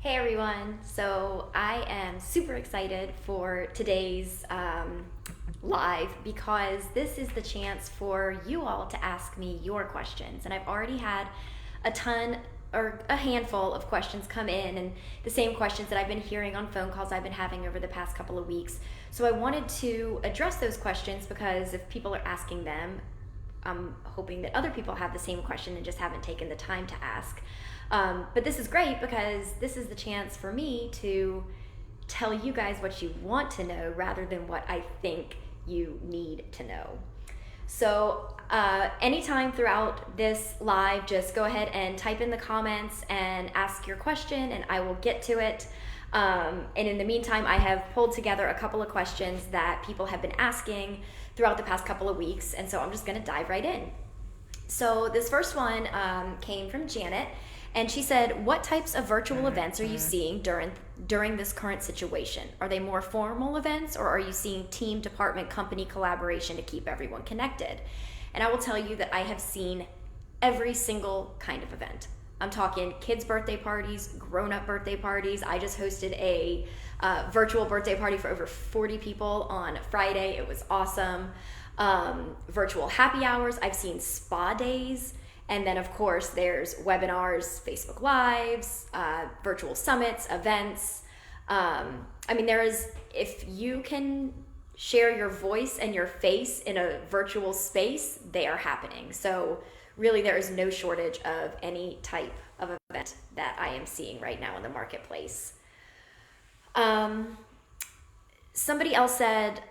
Hey everyone, so I am super excited for today's live because this is the chance for you all to ask me your questions. And I've already had a ton or a handful of questions come in, and the same questions that I've been hearing on phone calls I've been having over the past couple of weeks. So I wanted to address those questions because if people are asking them, I'm hoping that other people have the same question and just haven't taken the time to ask. But this is great because this is the chance for me to tell you guys what you want to know rather than what I think you need to know. So anytime throughout this live, just go ahead and type in the comments and ask your question and I will get to it. And in the meantime, I have pulled together a couple of questions that people have been asking throughout the past couple of weeks, and so I'm just going to dive right in. So this first one came from Janet, and she said, what types of virtual events are you seeing during this current situation? Are they more formal events, or are you seeing team, department, company collaboration to keep everyone connected? And I will tell you that I have seen every single kind of event. I'm talking kids' birthday parties, grown-up birthday parties. I just hosted a virtual birthday party for over 40 people on Friday. It was awesome. Virtual happy hours. I've seen spa days. And then, of course, there's webinars, Facebook Lives, virtual summits, events. If you can share your voice and your face in a virtual space, they are happening. So really, there is no shortage of any type of event that I am seeing right now in the marketplace. Somebody else said,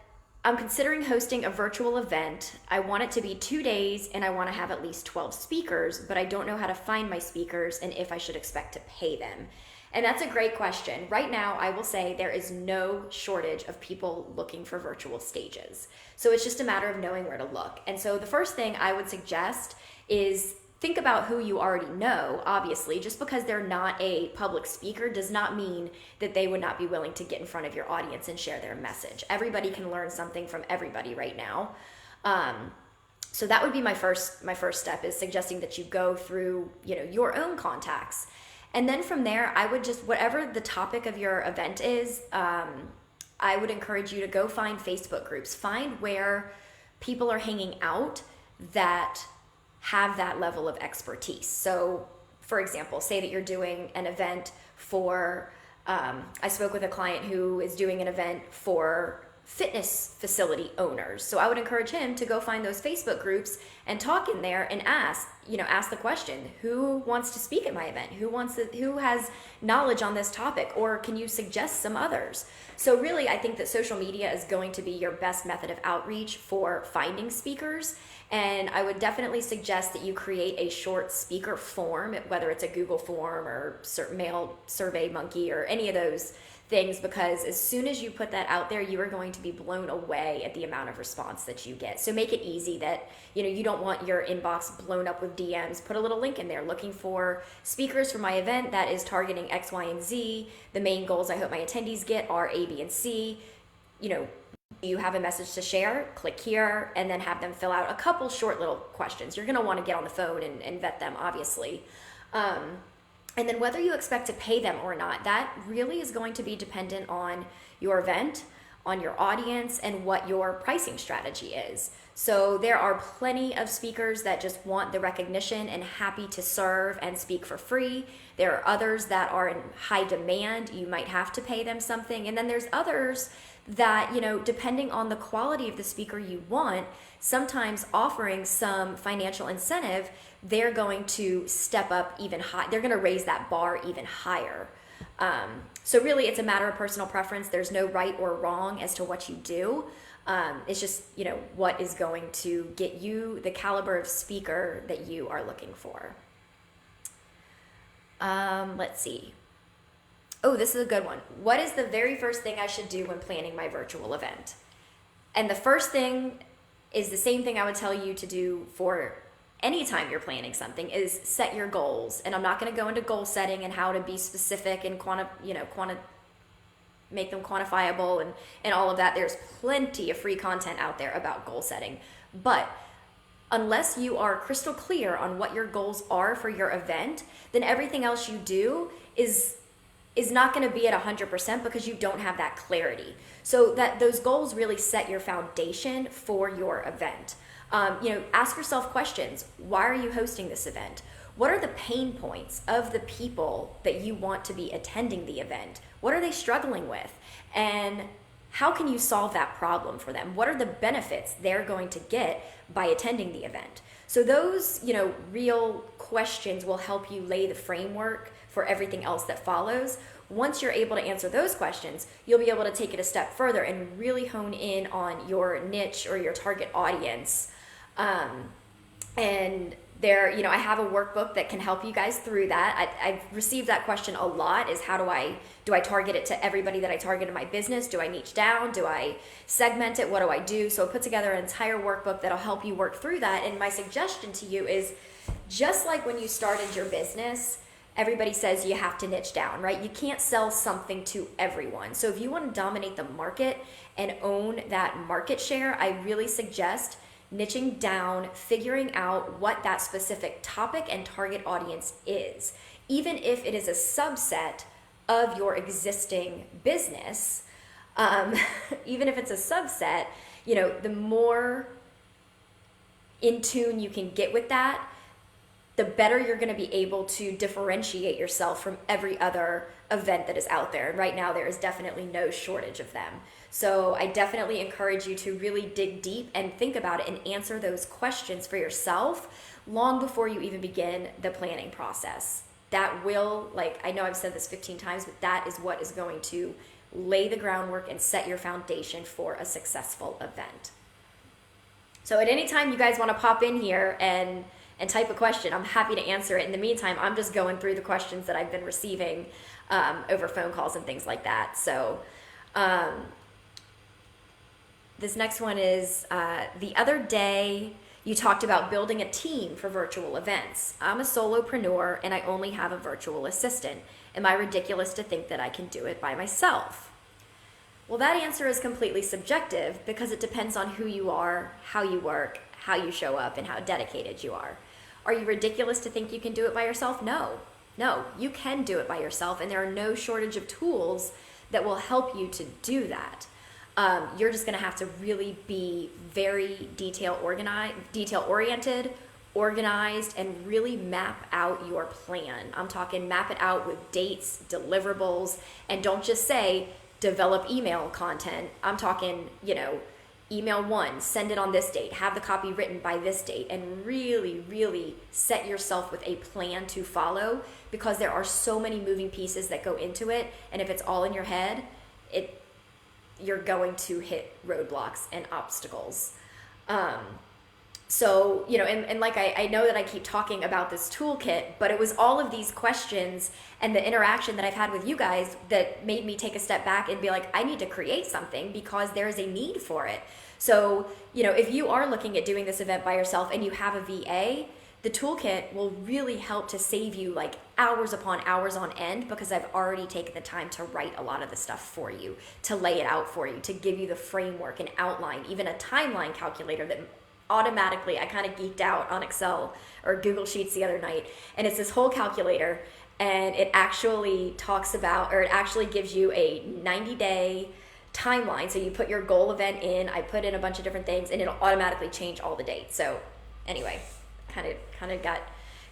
I'm considering hosting a virtual event. I want it to be 2 days and I want to have at least 12 speakers, but I don't know how to find my speakers and if I should expect to pay them. And that's a great question. Right now, I will say there is no shortage of people looking for virtual stages. So it's just a matter of knowing where to look. And so the first thing I would suggest is think about who you already know. Obviously, just because they're not a public speaker does not mean that they would not be willing to get in front of your audience and share their message. Everybody can learn something from everybody right now. So that would be my first step, is suggesting that you go through, your own contacts. And then from there, I would just, whatever the topic of your event is, I would encourage you to go find Facebook groups. Find where people are hanging out that have that level of expertise. So, for example, say that you're doing an event for, I spoke with a client who is doing an event for fitness facility owners. So I would encourage him to go find those Facebook groups and talk in there and ask the question, who wants to speak at my event? Who has knowledge on this topic? Or can you suggest some others? So really, I think that social media is going to be your best method of outreach for finding speakers. And I would definitely suggest that you create a short speaker form, whether it's a Google form or Mail Survey Monkey or any of those things, because as soon as you put that out there, you are going to be blown away at the amount of response that you get. So make it easy that, you don't want your inbox blown up with DMs. Put a little link in there looking for speakers for my event that is targeting X, Y, and Z. The main goals I hope my attendees get are A, B, and C. You have a message to share, click here, and then have them fill out a couple short little questions. You're going to want to get on the phone and vet them, obviously. And then whether you expect to pay them or not, that really is going to be dependent on your event, on your audience, and what your pricing strategy is. So there are plenty of speakers that just want the recognition and happy to serve and speak for free. There are others that are in high demand. You might have to pay them something. And then there's others that, depending on the quality of the speaker you want, sometimes offering some financial incentive, they're going to step up even high. They're going to raise that bar even higher. So really, it's a matter of personal preference. There's no right or wrong as to what you do. It's just, what is going to get you the caliber of speaker that you are looking for. Let's see. Oh, this is a good one. What is the very first thing I should do when planning my virtual event? And the first thing is the same thing I would tell you to do for anytime you're planning something, is set your goals. And I'm not going to go into goal setting and how to be specific and make them quantifiable and all of that. There's plenty of free content out there about goal setting. But unless you are crystal clear on what your goals are for your event, then everything else you do is is not going to be at 100% because you don't have that clarity. So that those goals really set your foundation for your event. Ask yourself questions. Why are you hosting this event? What are the pain points of the people that you want to be attending the event? What are they struggling with? And how can you solve that problem for them? What are the benefits they're going to get by attending the event? So those, real questions will help you lay the framework for everything else that follows. Once you're able to answer those questions, you'll be able to take it a step further and really hone in on your niche or your target audience. And there, I have a workbook that can help you guys through that. I've received that question a lot, is how do I target it to everybody that I target in my business? Do I niche down? Do I segment it? What do I do? So I put together an entire workbook that'll help you work through that. And my suggestion to you is, just like when you started your business, everybody says you have to niche down, right? You can't sell something to everyone. So if you want to dominate the market and own that market share, I really suggest niching down, figuring out what that specific topic and target audience is. Even if it is a subset of your existing business, even if it's a subset, the more in tune you can get with that, the better you're going to be able to differentiate yourself from every other event that is out there. And right now, there is definitely no shortage of them. So I definitely encourage you to really dig deep and think about it and answer those questions for yourself long before you even begin the planning process. That will, I know I've said this 15 times, but that is what is going to lay the groundwork and set your foundation for a successful event. So at any time you guys want to pop in here and type a question, I'm happy to answer it. In the meantime, I'm just going through the questions that I've been receiving over phone calls and things like that. So this next one is, the other day you talked about building a team for virtual events. I'm a solopreneur and I only have a virtual assistant. Am I ridiculous to think that I can do it by myself? Well, that answer is completely subjective because it depends on who you are, how you work, how you show up, and how dedicated you are. Are you ridiculous to think you can do it by yourself? No, you can do it by yourself, and there are no shortage of tools that will help you to do that. You're just going to have to really be very detail-oriented, organized, and really map out your plan. I'm talking map it out with dates, deliverables, and don't just say develop email content. I'm talking, email one, send it on this date, have the copy written by this date, and really, really set yourself with a plan to follow, because there are so many moving pieces that go into it, and if it's all in your head, you're going to hit roadblocks and obstacles. So, and like I know that I keep talking about this toolkit, but it was all of these questions and the interaction that I've had with you guys that made me take a step back and be like, I need to create something because there is a need for it. So, if you are looking at doing this event by yourself and you have a VA, the toolkit will really help to save you hours upon hours on end, because I've already taken the time to write a lot of the stuff for you, to lay it out for you, to give you the framework and outline, even a timeline calculator that automatically, I kind of geeked out on Excel or Google Sheets the other night, and it's this whole calculator, and it actually talks about, or it actually gives you a 90-day timeline. So you put your goal event in, I put in a bunch of different things, and it'll automatically change all the dates. So anyway, kind of got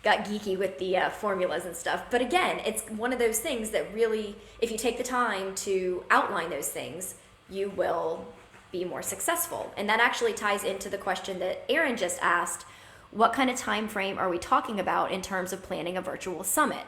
geeky with the formulas and stuff. But again, it's one of those things that really, if you take the time to outline those things, you will be more successful. And that actually ties into the question that Aaron just asked: what kind of time frame are we talking about in terms of planning a virtual summit?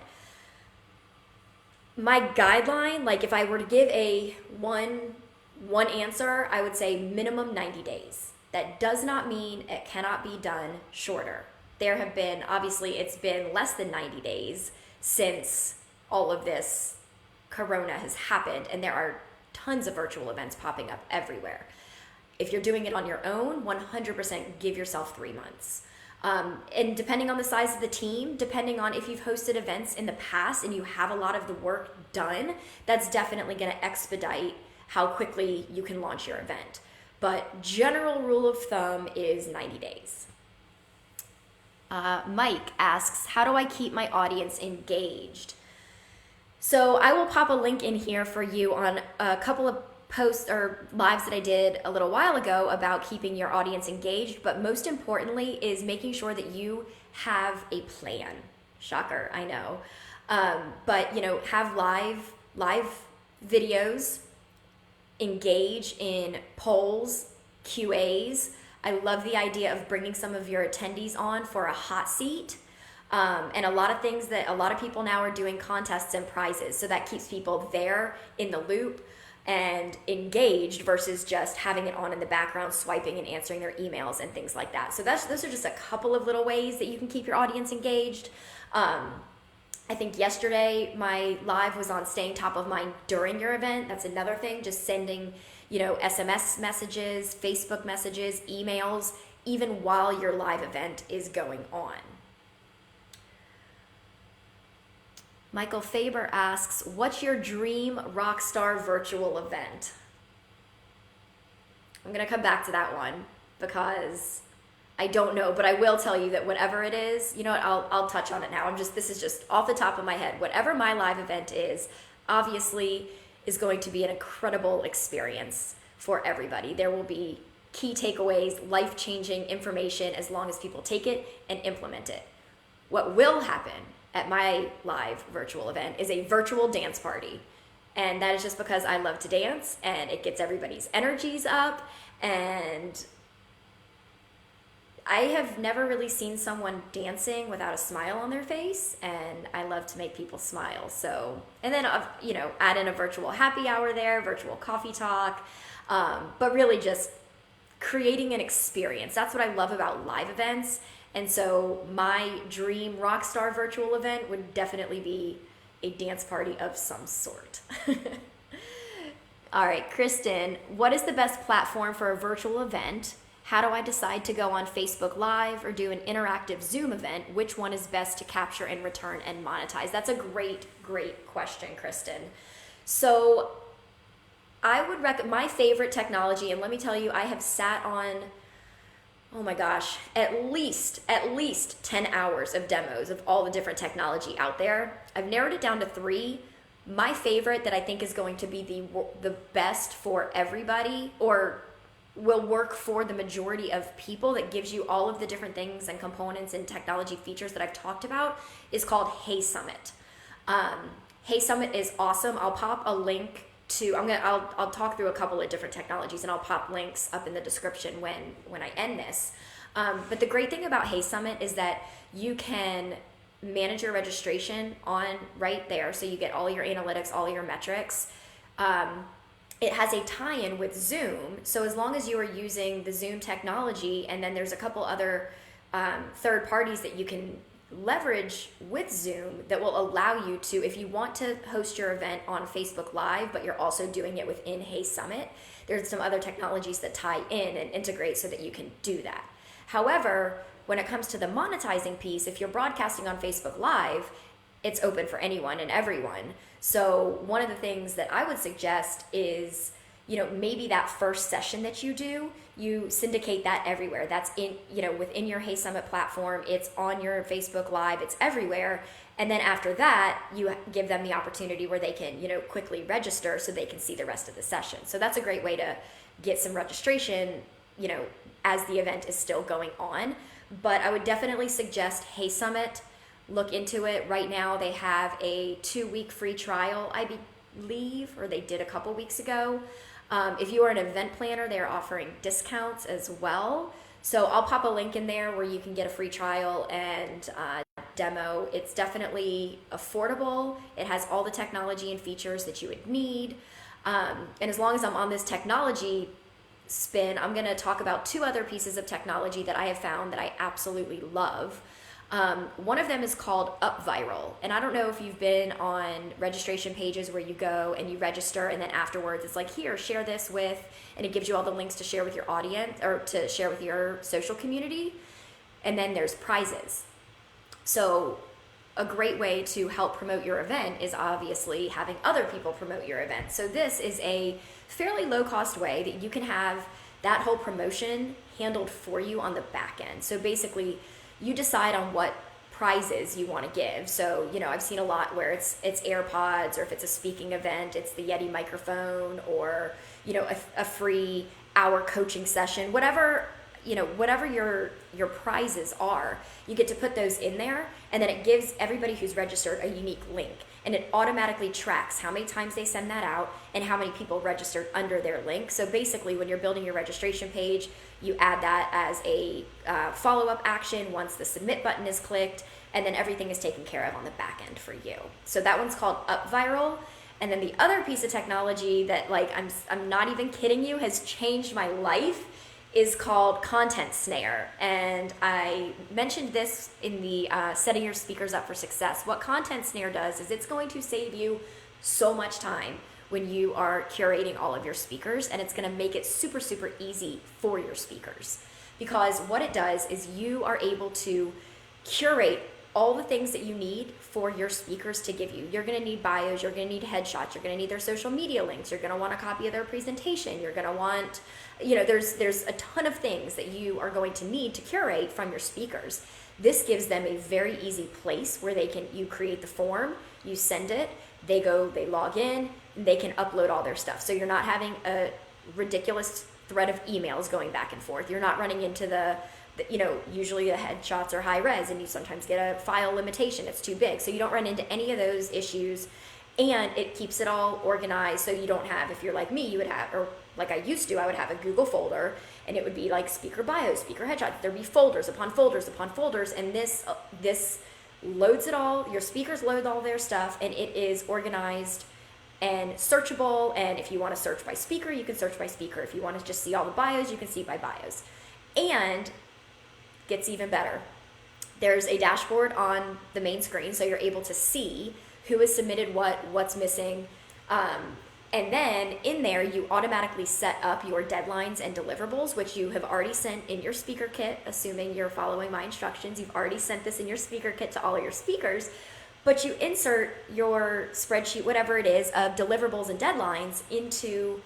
My guideline, if I were to give a one answer, I would say minimum 90 days. That does not mean it cannot be done shorter. There have been, obviously it's been less than 90 days since all of this corona has happened, and there are tons of virtual events popping up everywhere. If you're doing it on your own, 100% give yourself 3 months. And depending on the size of the team, depending on if you've hosted events in the past and you have a lot of the work done, that's definitely going to expedite how quickly you can launch your event. But general rule of thumb is 90 days. Mike asks, how do I keep my audience engaged? So I will pop a link in here for you on a couple of posts or lives that I did a little while ago about keeping your audience engaged, but most importantly is making sure that you have a plan. Shocker, I know. But have live videos, engage in polls, QAs. I love the idea of bringing some of your attendees on for a hot seat. And a lot of things that a lot of people now are doing contests and prizes. So that keeps people there in the loop and engaged versus just having it on in the background, swiping and answering their emails and things like that. So those are just a couple of little ways that you can keep your audience engaged. I think yesterday my live was on staying top of mind during your event. That's another thing, just sending, SMS messages, Facebook messages, emails, even while your live event is going on. Michael Faber asks, what's your dream rockstar virtual event? I'm going to come back to that one because I don't know, but I will tell you that whatever it is, you know what, I'll touch on it now. This is just off the top of my head. Whatever my live event is, obviously is going to be an incredible experience for everybody. There will be key takeaways, life-changing information as long as people take it and implement it. What will happen at my live virtual event is a virtual dance party. And that is just because I love to dance and it gets everybody's energies up. And I have never really seen someone dancing without a smile on their face, and I love to make people smile. So, and then, add in a virtual happy hour there, virtual coffee talk, but really just creating an experience. That's what I love about live events. And so my dream rockstar virtual event would definitely be a dance party of some sort. All right, Kristen, what is the best platform for a virtual event? How do I decide to go on Facebook Live or do an interactive Zoom event? Which one is best to capture and return and monetize? That's a great, great question, Kristen. So I would recommend my favorite technology, and let me tell you, I have sat on, oh my gosh, at least 10 hours of demos of all the different technology out there. I've narrowed it down to 3. My favorite that I think is going to be the best for everybody, or will work for the majority of people, that gives you all of the different things and components and technology features that I've talked about, is called Hey Summit. Hey Summit is awesome. I'll pop a link to, I'll talk through a couple of different technologies and I'll pop links up in the description when I end this. But the great thing about Hey Summit is that you can manage your registration on right there. So you get all your analytics, all your metrics. It has a tie-in with Zoom. So as long as you are using the Zoom technology, and then there's a couple other third parties that you can leverage with Zoom that will allow you to, if you want to host your event on Facebook Live, but you're also doing it within Hey Summit, there's some other technologies that tie in and integrate so that you can do that. However, when it comes to the monetizing piece, if you're broadcasting on Facebook Live, it's open for anyone and everyone. So one of the things that I would suggest is, maybe that first session that you do, you syndicate that everywhere. That's in, within your Hey Summit platform, it's on your Facebook Live, it's everywhere. And then after that, you give them the opportunity where they can, quickly register so they can see the rest of the session. So that's a great way to get some registration, as the event is still going on. But I would definitely suggest Hey Summit. Look into it. Right now they have a 2-week free trial, I believe, or they did a couple weeks ago. If you are an event planner, they're offering discounts as well. So I'll pop a link in there where you can get a free trial and demo. It's definitely affordable. It has all the technology and features that you would need. And as long as I'm on this technology spin, I'm going to talk about 2 other pieces of technology that I have found that I absolutely love. One of them is called UpViral, and I don't know if you've been on registration pages where you go and you register, and then afterwards it's like, here, share this with, and it gives you all the links to share with your audience or to share with your social community, and then there's prizes. So a great way to help promote your event is obviously having other people promote your event. So this is a fairly low-cost way that you can have that whole promotion handled for you on the back end. So basically, you decide on what prizes you want to give. So, I've seen a lot where it's AirPods, or if it's a speaking event, it's the Yeti microphone, or, a free hour coaching session, whatever your prizes are, you get to put those in there, and then it gives everybody who's registered a unique link, and it automatically tracks how many times they send that out and how many people registered under their link. So basically, when you're building your registration page, you add that as a follow-up action once the submit button is clicked, and then everything is taken care of on the back end for you. So that one's called UpViral. And then the other piece of technology that, like, I'm not even kidding you, has changed my life is called Content Snare. And I mentioned this in the Setting Your Speakers Up for Success. What Content Snare does is it's going to save you so much time when you are curating all of your speakers, and it's going to make it super, super easy for your speakers. Because what it does is you are able to curate all the things that you need for your speakers to give you. You're going to need bios, you're going to need headshots, you're going to need their social media links, you're going to want a copy of their presentation, you're going to want, there's a ton of things that you are going to need to curate from your speakers. This gives them a very easy place where you create the form, you send it, they log in, and they can upload all their stuff. So you're not having a ridiculous thread of emails going back and forth. You're not running into usually the headshots are high res and you sometimes get a file limitation. It's too big. So you don't run into any of those issues, and it keeps it all organized. So you don't have, if you're like me, you would have, or like I used to, I would have a Google folder, and it would be like speaker bios, speaker headshots. There'd be folders upon folders upon folders. And this loads it all. Your speakers load all their stuff, and it is organized and searchable. And if you want to search by speaker, you can search by speaker. If you want to just see all the bios, you can see by bios. And gets even better. There's a dashboard on the main screen, so you're able to see who has submitted what's missing. And then in there, you automatically set up your deadlines and deliverables, which you have already sent in your speaker kit, assuming you're following my instructions. You've already sent this in your speaker kit to all of your speakers, but you insert your spreadsheet, whatever it is, of deliverables and deadlines into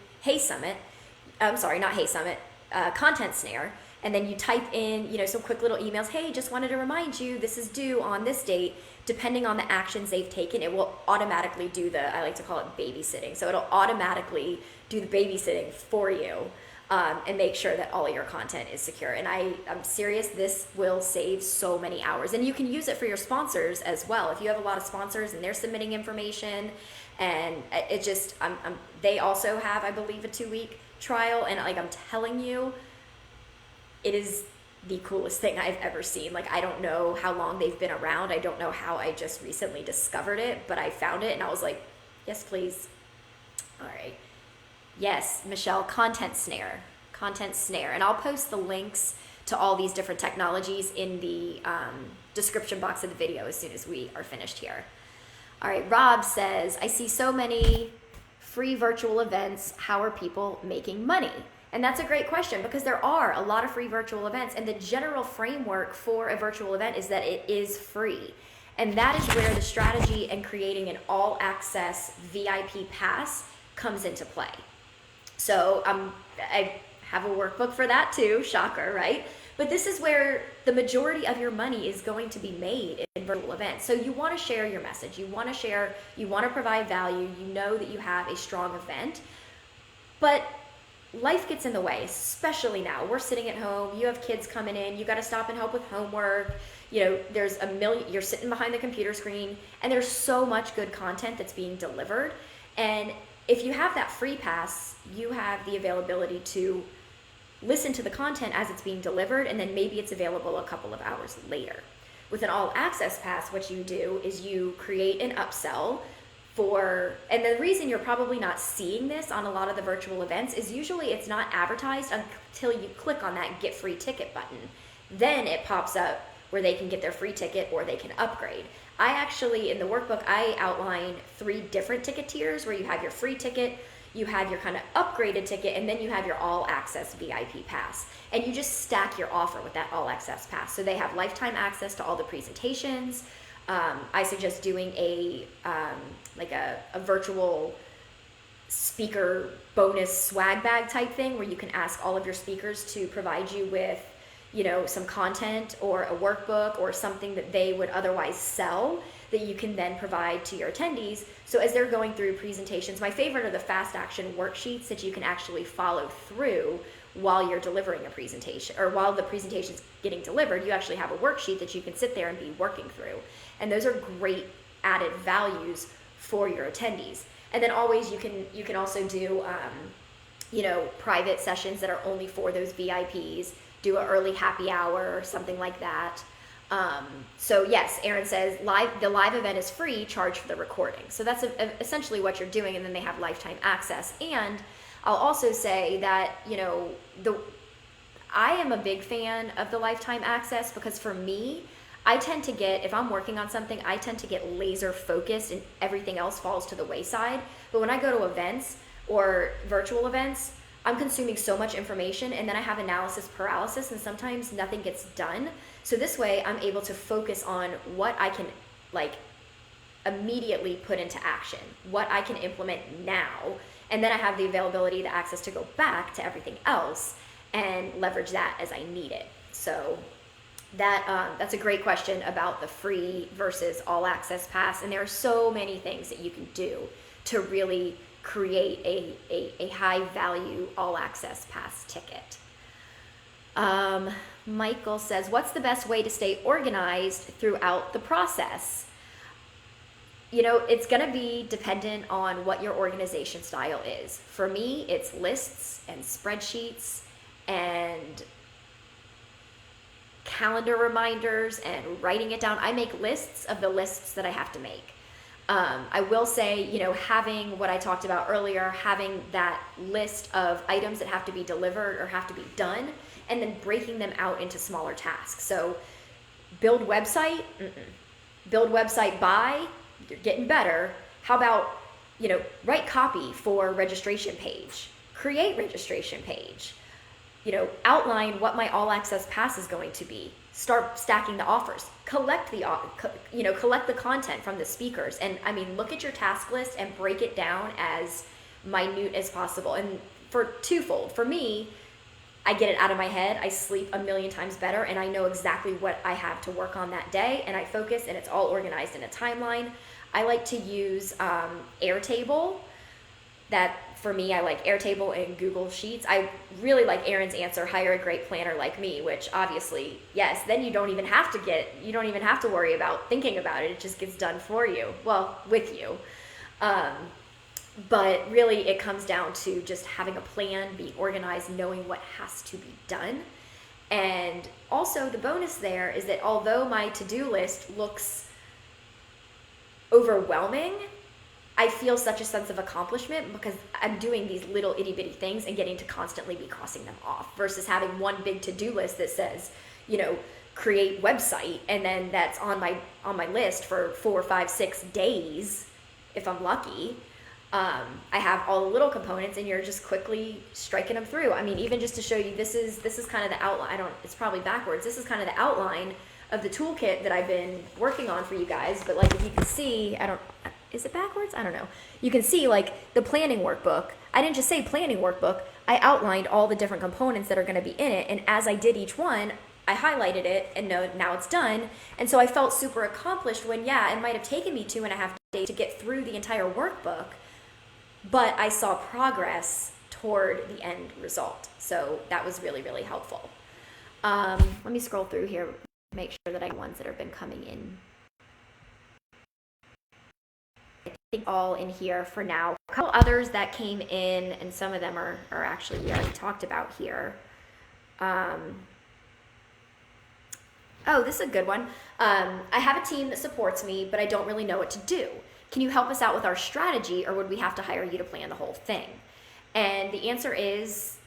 Content Snare. And then you type in, some quick little emails. Hey, just wanted to remind you, this is due on this date. Depending on the actions they've taken, it will automatically do I like to call it babysitting. So it'll automatically do the babysitting for you, and make sure that all of your content is secure. And I'm serious, this will save so many hours. And you can use it for your sponsors as well. If you have a lot of sponsors and they're submitting information, and they also have, I believe, a 2-week trial. And I'm telling you, it is the coolest thing I've ever seen. I don't know how long they've been around. I don't know how I just recently discovered it, but I found it and I was like, yes, please. All right. Yes, Michelle, Content Snare. And I'll post the links to all these different technologies in the description box of the video as soon as we are finished here. All right, Rob says, I see so many free virtual events. How are people making money? And that's a great question, because there are a lot of free virtual events, and the general framework for a virtual event is that it is free. And that is where the strategy and creating an all-access VIP pass comes into play. So I have a workbook for that too, shocker, right? But this is where the majority of your money is going to be made in virtual events. So you want to share your message, you want to provide value, you know that you have a strong event, but life gets in the way, especially now. We're sitting at home, you have kids coming in, you got to stop and help with homework. There's you're sitting behind the computer screen, and there's so much good content that's being delivered. And if you have that free pass, you have the availability to listen to the content as it's being delivered, and then maybe it's available a couple of hours later. With an all access pass, what you do is you create an upsell and the reason you're probably not seeing this on a lot of the virtual events is usually it's not advertised until you click on that get free ticket button. Then it pops up where they can get their free ticket or they can upgrade. I actually, in the workbook, I outline 3 different ticket tiers where you have your free ticket, you have your kind of upgraded ticket, and then you have your all access VIP pass. And you just stack your offer with that all access pass. So they have lifetime access to all the presentations. I suggest doing a virtual speaker bonus swag bag type thing where you can ask all of your speakers to provide you with, some content or a workbook or something that they would otherwise sell that you can then provide to your attendees. So as they're going through presentations, my favorite are the fast action worksheets that you can actually follow through while you're delivering a presentation, or while the presentation's getting delivered. You actually have a worksheet that you can sit there and be working through. And those are great added values for your attendees. And then always you can also do private sessions that are only for those VIPs, do an early happy hour or something like that. So yes, Aaron says the live event is free, charge for the recording. So that's essentially what you're doing, and then they have lifetime access. And I'll also say that, I am a big fan of the lifetime access, because for me, I tend to get, if I'm working on something, I tend to get laser focused and everything else falls to the wayside. But when I go to events or virtual events, I'm consuming so much information, and then I have analysis paralysis, and sometimes nothing gets done. So this way I'm able to focus on what I can immediately put into action, what I can implement now, and then I have the availability, the access to go back to everything else and leverage that as I need it. So that's a great question about the free versus all access pass, and there are so many things that you can do to really create a high value all access pass ticket. Michael says, what's the best way to stay organized throughout the process? It's going to be dependent on what your organization style is. For me, it's lists and spreadsheets and calendar reminders and writing it down. I make lists of the lists that I have to make. I will say, having what I talked about earlier, having that list of items that have to be delivered or have to be done, and then breaking them out into smaller tasks. So build website, build website by, you're getting better. How about, write copy for registration page, create registration page, outline what my all access pass is going to be, start stacking the offers, collect the content from the speakers. And look at your task list and break it down as minute as possible. And for twofold, for me, I get it out of my head, I sleep a million times better, and I know exactly what I have to work on that day, and I focus, and it's all organized in a timeline. I like to use Airtable. That, for me, I like Airtable and Google Sheets. I really like Aaron's answer, hire a great planner like me, which obviously, yes, then you don't even have to worry about thinking about it. It just gets done for you, well, with you. But really it comes down to just having a plan, being organized, knowing what has to be done. And also the bonus there is that although my to-do list looks overwhelming, I feel such a sense of accomplishment because I'm doing these little itty bitty things and getting to constantly be crossing them off, versus having one big to-do list that says, create website, and then that's on my list for 4, 5, 6 days if I'm lucky. I have all the little components, and you're just quickly striking them through. Even just to show you, this is kind of the outline. It's probably backwards. This is kind of the outline of the toolkit that I've been working on for you guys. But if you can see, is it backwards? I don't know. You can see the planning workbook. I didn't just say planning workbook. I outlined all the different components that are going to be in it. And as I did each one, I highlighted it, and now it's done. And so I felt super accomplished when, it might have taken me 2.5 days to get through the entire workbook, but I saw progress toward the end result. So that was really, really helpful. Let me scroll through here, make sure that I have ones that have been coming in. I think all in here for now. A couple others that came in, and some of them are actually we already talked about here. Oh, this is a good one. I have a team that supports me, but I don't really know what to do. Can you help us out with our strategy, or would we have to hire you to plan the whole thing? And the answer is,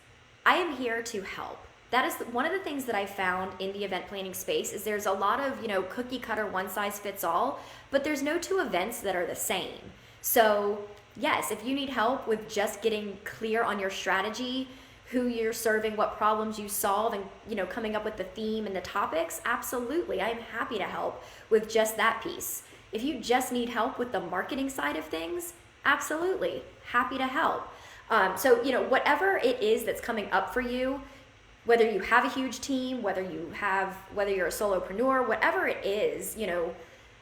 I am here to help. That is one of the things that I found in the event planning space is there's a lot of, cookie cutter, one size fits all, but there's no two events that are the same. So yes, if you need help with just getting clear on your strategy, who you're serving, what problems you solve, and, coming up with the theme and the topics, absolutely. I'm happy to help with just that piece. If you just need help with the marketing side of things, absolutely happy to help. So, whatever it is that's coming up for you, whether you have a huge team, whether you're a solopreneur, whatever it is,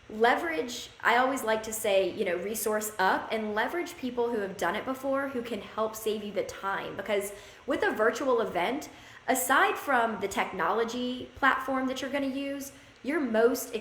leverage, I always like to say, resource up and leverage people who have done it before, who can help save you the time. Because with a virtual event, aside from the technology platform that you're going to use, your most,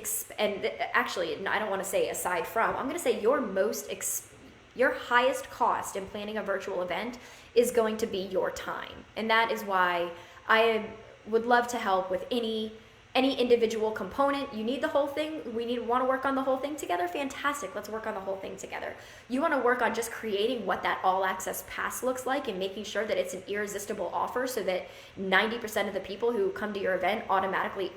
actually, I don't want to say aside from, I'm going to say your highest cost in planning a virtual event is going to be your time. And that is why I would love to help with any individual component. You need the whole thing, want to work on the whole thing together, fantastic, let's work on the whole thing together. You want to work on just creating what that all access pass looks like and making sure that it's an irresistible offer so that 90% of the people who come to your event automatically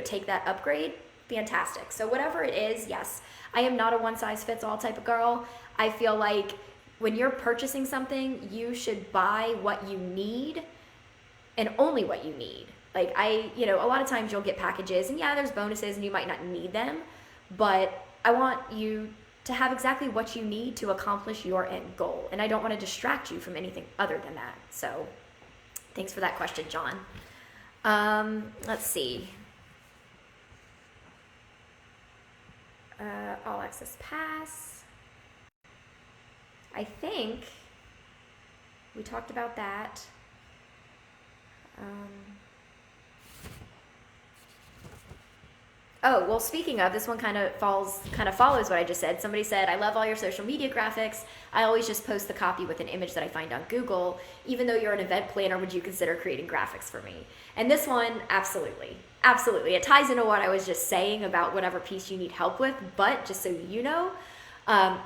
take that upgrade, fantastic. So whatever it is, yes, I am not a one size fits all type of girl. I feel like when you're purchasing something, you should buy what you need and only what you need. Like a lot of times you'll get packages and yeah, there's bonuses and you might not need them, but I want you to have exactly what you need to accomplish your end goal. And I don't want to distract you from anything other than that. So thanks for that question, John. Let's see. All access pass. I think we talked about that. Oh, well, speaking of, this one kind of follows what I just said. Somebody said, I love all your social media graphics. I always just post the copy with an image that I find on Google. Even though you're an event planner, would you consider creating graphics for me? And this one, absolutely. Absolutely. It ties into what I was just saying about whatever piece you need help with. But just so you know,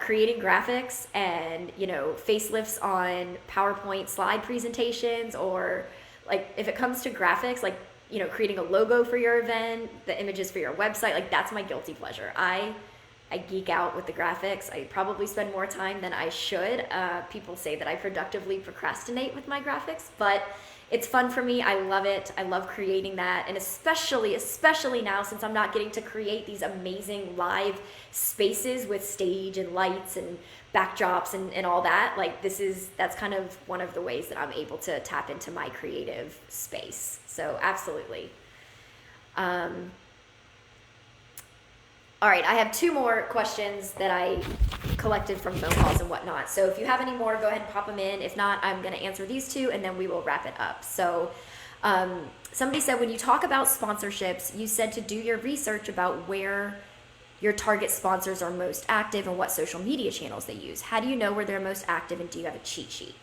creating graphics and, facelifts on PowerPoint slide presentations, or like if it comes to graphics, like, creating a logo for your event, the images for your website, like that's my guilty pleasure. I geek out with the graphics. I probably spend more time than I should. People say that I productively procrastinate with my graphics, but it's fun for me. I love it. I love creating that. And especially now, since I'm not getting to create these amazing live spaces with stage and lights and backdrops and all that, like that's kind of one of the ways that I'm able to tap into my creative space. So absolutely. All right, I have two more questions that I collected from phone calls and whatnot. So if you have any more, go ahead and pop them in. If not, I'm going to answer these two and then we will wrap it up. So somebody said, when you talk about sponsorships, you said to do your research about where your target sponsors are most active and what social media channels they use. How do you know where they're most active, and do you have a cheat sheet?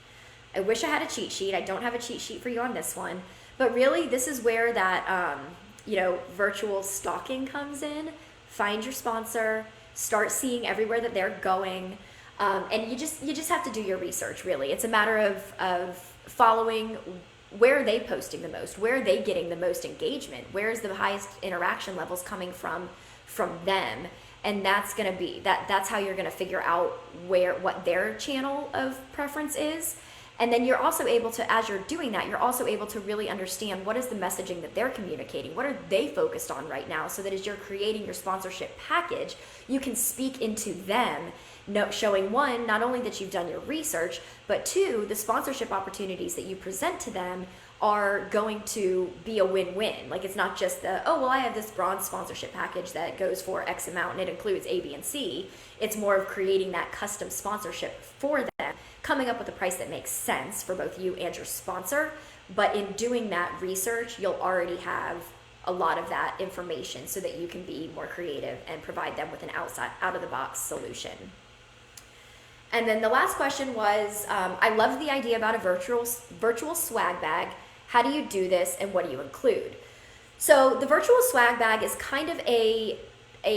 I wish I had a cheat sheet. I don't have a cheat sheet for you on this one. But really, this is where that virtual stalking comes in. Find your sponsor, start seeing everywhere that they're going, and you just have to do your research. Really, it's a matter of following where are they posting the most, where are they getting the most engagement, where is the highest interaction levels coming from them, and that's gonna be that's how you're gonna figure out what their channel of preference is. And then you're also able to, as you're doing that, you're also able to really understand what is the messaging that they're communicating, what are they focused on right now, so that as you're creating your sponsorship package, you can speak into them, showing one, not only that you've done your research, but two, the sponsorship opportunities that you present to them are going to be a win-win. Like, it's not just I have this bronze sponsorship package that goes for X amount and it includes A, B, and C. It's more of creating that custom sponsorship for them, coming up with a price that makes sense for both you and your sponsor. But in doing that research, you'll already have a lot of that information so that you can be more creative and provide them with an out-of-the-box solution. And then the last question was, I love the idea about a virtual swag bag. How do you do this, and what do you include? So the virtual swag bag is kind of a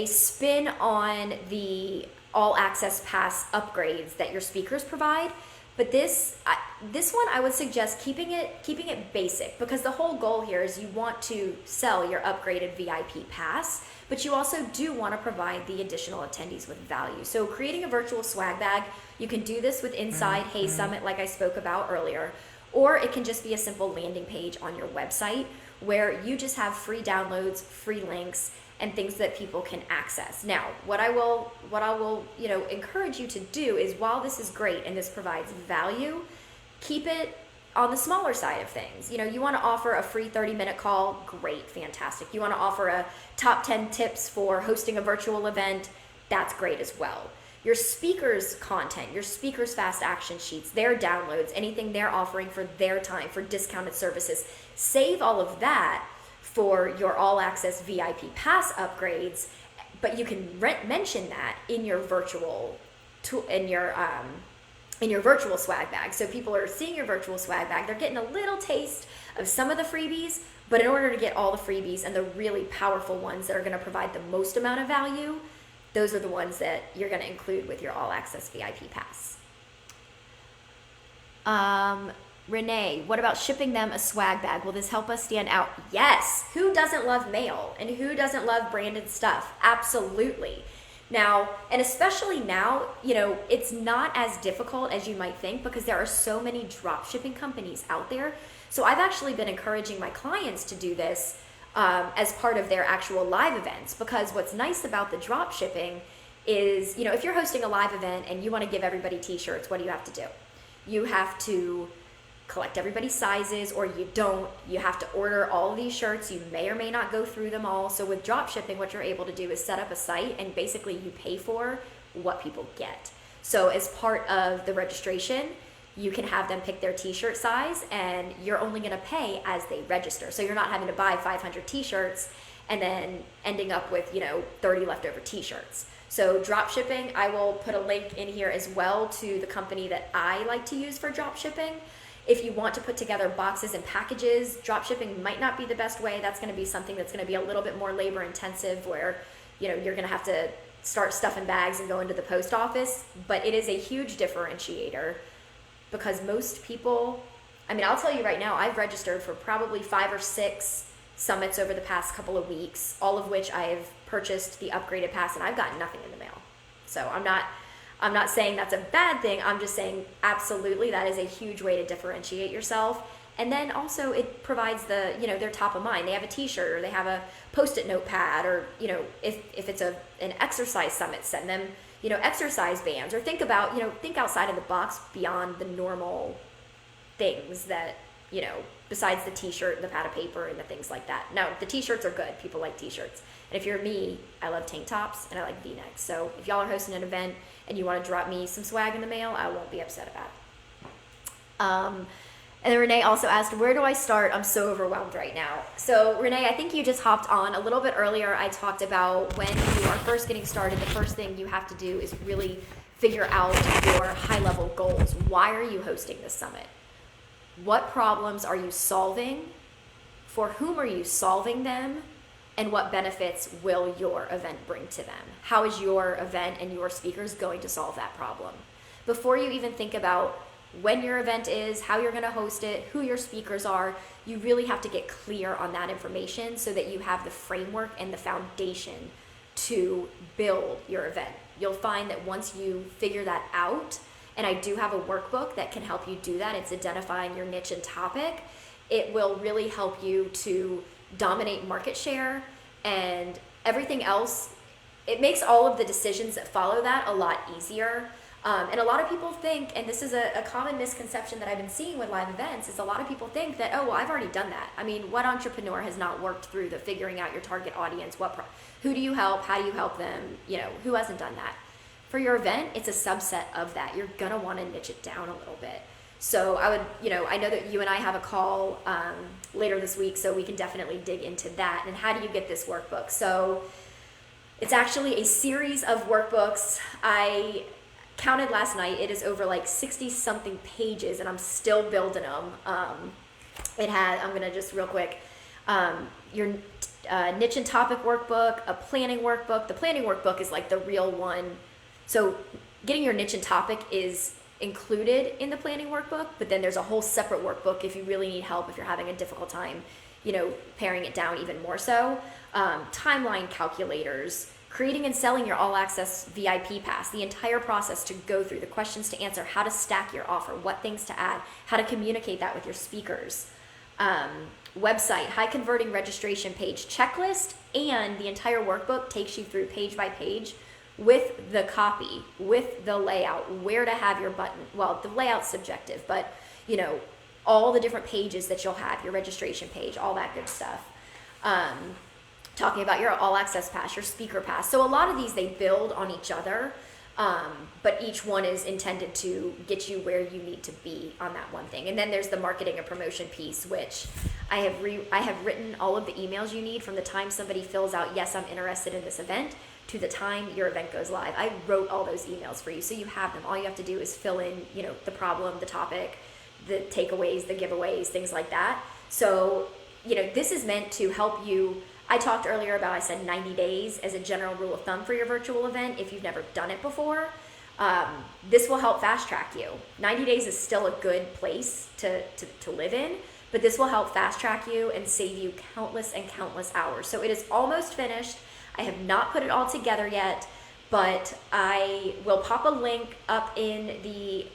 spin on the all access pass upgrades that your speakers provide. But this one, I would suggest keeping it basic, because the whole goal here is you want to sell your upgraded VIP pass, but you also do want to provide the additional attendees with value. So creating a virtual swag bag, you can do this with Inside Hey Summit, like I spoke about earlier, or it can just be a simple landing page on your website where you just have free downloads, free links, and things that people can access. Now, what I will encourage you to do is, while this is great and this provides value, keep it on the smaller side of things. You want to offer a free 30-minute call, great, fantastic. You want to offer a top 10 tips for hosting a virtual event, that's great as well. Your speakers' content, your speakers' fast action sheets, their downloads, anything they're offering for their time, for discounted services, save all of that for your all access VIP pass upgrades, but you can mention that in your virtual virtual swag bag. So people are seeing your virtual swag bag, they're getting a little taste of some of the freebies, but in order to get all the freebies and the really powerful ones that are going to provide the most amount of value, those are the ones that you're going to include with your all access VIP pass. Renee, what about shipping them a swag bag? Will this help us stand out? Yes. Who doesn't love mail and who doesn't love branded stuff? Absolutely. Now, and especially now, it's not as difficult as you might think because there are so many drop shipping companies out there. So I've actually been encouraging my clients to do this as part of their actual live events, because what's nice about the drop shipping is, if you're hosting a live event and you want to give everybody t-shirts, what do you have to do? You have to collect everybody's sizes, or you don't. You have to order all of these shirts. You may or may not go through them all. So with drop shipping, what you're able to do is set up a site and basically you pay for what people get. So as part of the registration, you can have them pick their t-shirt size and you're only going to pay as they register. So you're not having to buy 500 t-shirts and then ending up with, 30 leftover t-shirts. So drop shipping, I will put a link in here as well to the company that I like to use for drop shipping. If you want to put together boxes and packages, drop shipping might not be the best way. That's going to be something that's going to be a little bit more labor intensive where, you're going to have to start stuffing bags and go into the post office. But it is a huge differentiator because most people, I'll tell you right now, I've registered for probably 5 or 6 summits over the past couple of weeks, all of which I've purchased the upgraded pass and I've gotten nothing in the mail. So I'm not saying that's a bad thing. I'm just saying absolutely that is a huge way to differentiate yourself. And then also it provides they're top of mind. They have a t-shirt or they have a post-it notepad, or, if it's an exercise summit, send them, exercise bands, or think outside of the box beyond the normal things that, besides the t-shirt, the pad of paper, and the things like that. Now, the t-shirts are good. People like t-shirts. And if you're me, I love tank tops and I like v-necks. So if y'all are hosting an event and you want to drop me some swag in the mail, I won't be upset about it. And then Renee also asked, where do I start? I'm so overwhelmed right now. So Renee, I think you just hopped on a little bit earlier. I talked about when you are first getting started, the first thing you have to do is really figure out your high-level goals. Why are you hosting this summit? What problems are you solving? For whom are you solving them? And what benefits will your event bring to them? How is your event and your speakers going to solve that problem? Before you even think about when your event is, how you're going to host it, who your speakers are, you really have to get clear on that information so that you have the framework and the foundation to build your event. You'll find that once you figure that out, and I do have a workbook that can help you do that, it's identifying your niche and topic, it will really help you to dominate market share and everything else. It makes all of the decisions that follow that a lot easier. And a lot of people think, and this is a common misconception that I've been seeing with live events, is a lot of people think that, I've already done that. What entrepreneur has not worked through the figuring out your target audience? Who do you help? How do you help them? Who hasn't done that? For your event, it's a subset of that. You're going to want to niche it down a little bit. So I would, I know that you and I have a call later this week, so we can definitely dig into that. And how do you get this workbook? So it's actually a series of workbooks. I counted last night. It is over like 60 something pages and I'm still building them. I'm going to just real quick, your niche and topic workbook, a planning workbook. The planning workbook is like the real one. So getting your niche and topic is included in the planning workbook, but then there's a whole separate workbook if you really need help, if you're having a difficult time, paring it down even more so. Timeline calculators, creating and selling your all access VIP pass, the entire process to go through, the questions to answer, how to stack your offer, what things to add, how to communicate that with your speakers, website, high converting registration page, checklist, and the entire workbook takes you through page by page with the copy, with the layout, where to have your button. Well, the layout's subjective, but all the different pages that you'll have, your registration page, all that good stuff. Talking about your all access pass, your speaker pass. So a lot of these, they build on each other, but each one is intended to get you where you need to be on that one thing. And then there's the marketing and promotion piece, which I have written all of the emails you need from the time somebody fills out, yes, I'm interested in this event, to the time your event goes live. I wrote all those emails for you, so you have them. All you have to do is fill in, the problem, the topic, the takeaways, the giveaways, things like that. So, this is meant to help you. I talked earlier about, I said 90 days as a general rule of thumb for your virtual event if you've never done it before. This will help fast track you. 90 days is still a good place to live in, but this will help fast track you and save you countless and countless hours. So it is almost finished. I have not put it all together yet, but I will pop a link up in the,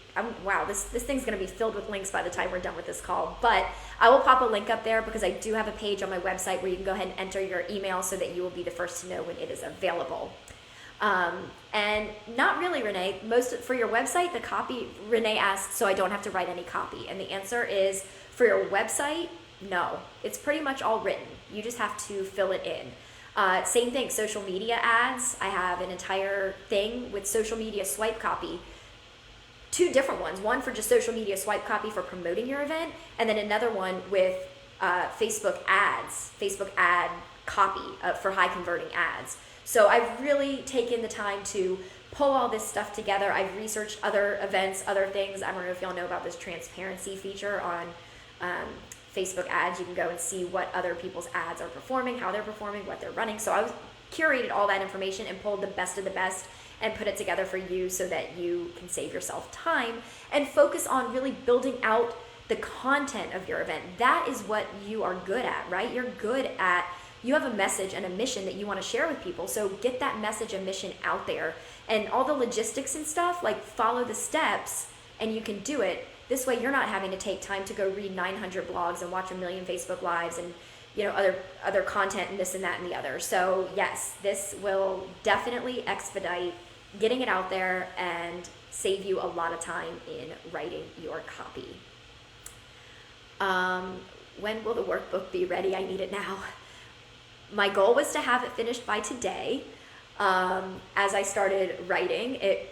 wow, this thing's going to be filled with links by the time we're done with this call, but I will pop a link up there because I do have a page on my website where you can go ahead and enter your email so that you will be the first to know when it is available. And not really, Renee, for your website, the copy, Renee asked, so I don't have to write any copy. And the answer is, for your website, no, it's pretty much all written. You just have to fill it in. Same thing, social media ads. I have an entire thing with social media swipe copy. 2 different ones. One for just social media swipe copy for promoting your event, and then another one with Facebook ads, Facebook ad copy for high converting ads. So I've really taken the time to pull all this stuff together. I've researched other events, other things. I don't know if y'all know about this transparency feature on Facebook ads. You can go and see what other people's ads are performing, how they're performing, what they're running. So I curated all that information and pulled the best of the best and put it together for you so that you can save yourself time and focus on really building out the content of your event. That is what you are good at, right? You're good at, you have a message and a mission that you want to share with people. So get that message and mission out there, and all the logistics and stuff, like follow the steps and you can do it. This way you're not having to take time to go read 900 blogs and watch 1 million Facebook lives and other content and this and that and the other. So yes, this will definitely expedite getting it out there and save you a lot of time in writing your copy. When will the workbook be ready? I need it now. My goal was to have it finished by today. As I started writing it,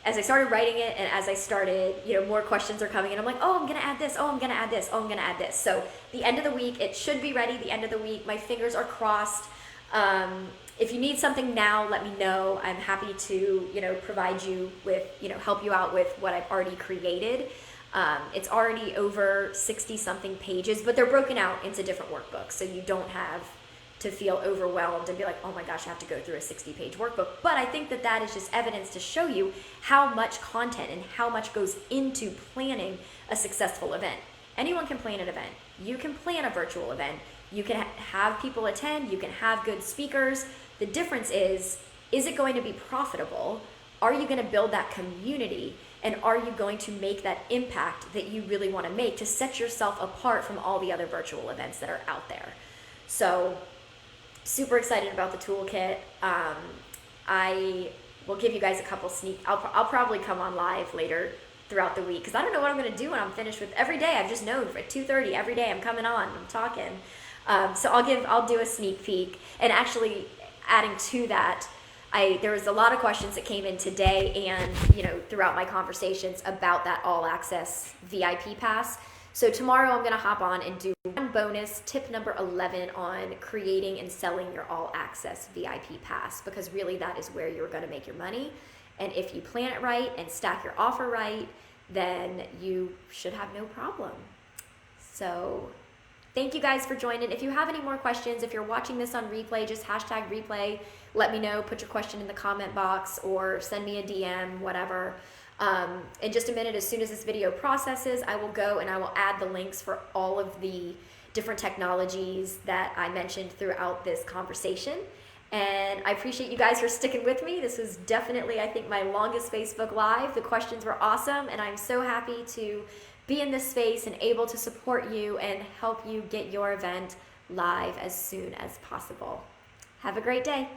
and as I started, more questions are coming in. I'm like, oh, I'm going to add this. Oh, I'm going to add this. Oh, I'm going to add this. So the end of the week, it should be ready. The end of the week, my fingers are crossed. If you need something now, let me know. I'm happy to, provide you with, help you out with what I've already created. It's already over 60 something pages, but they're broken out into different workbooks. So you don't have to feel overwhelmed and be like, oh my gosh, I have to go through a 60-page workbook. But I think that is just evidence to show you how much content and how much goes into planning a successful event. Anyone can plan an event. You can plan a virtual event. You can have people attend. You can have good speakers. The difference is it going to be profitable? Are you going to build that community? And are you going to make that impact that you really want to make to set yourself apart from all the other virtual events that are out there? So super excited about the toolkit. I will give you guys a couple I'll probably come on live later throughout the week because I don't know what I'm going to do when I'm finished with every day. I've just known at 2:30 every day I'm coming on, I'm talking. So I'll do a sneak peek. And actually adding to that, there was a lot of questions that came in today and throughout my conversations about that all access VIP pass. So tomorrow I'm going to hop on and do one bonus tip number 11 on creating and selling your all access VIP pass, because really that is where you're going to make your money. And if you plan it right and stack your offer right, then you should have no problem. So thank you guys for joining. If you have any more questions, if you're watching this on replay, just hashtag replay. Let me know, put your question in the comment box or send me a DM, whatever. In just a minute, as soon as this video processes, I will go and I will add the links for all of the different technologies that I mentioned throughout this conversation. And I appreciate you guys for sticking with me. This was definitely, I think, my longest Facebook Live. The questions were awesome, and I'm so happy to be in this space and able to support you and help you get your event live as soon as possible. Have a great day.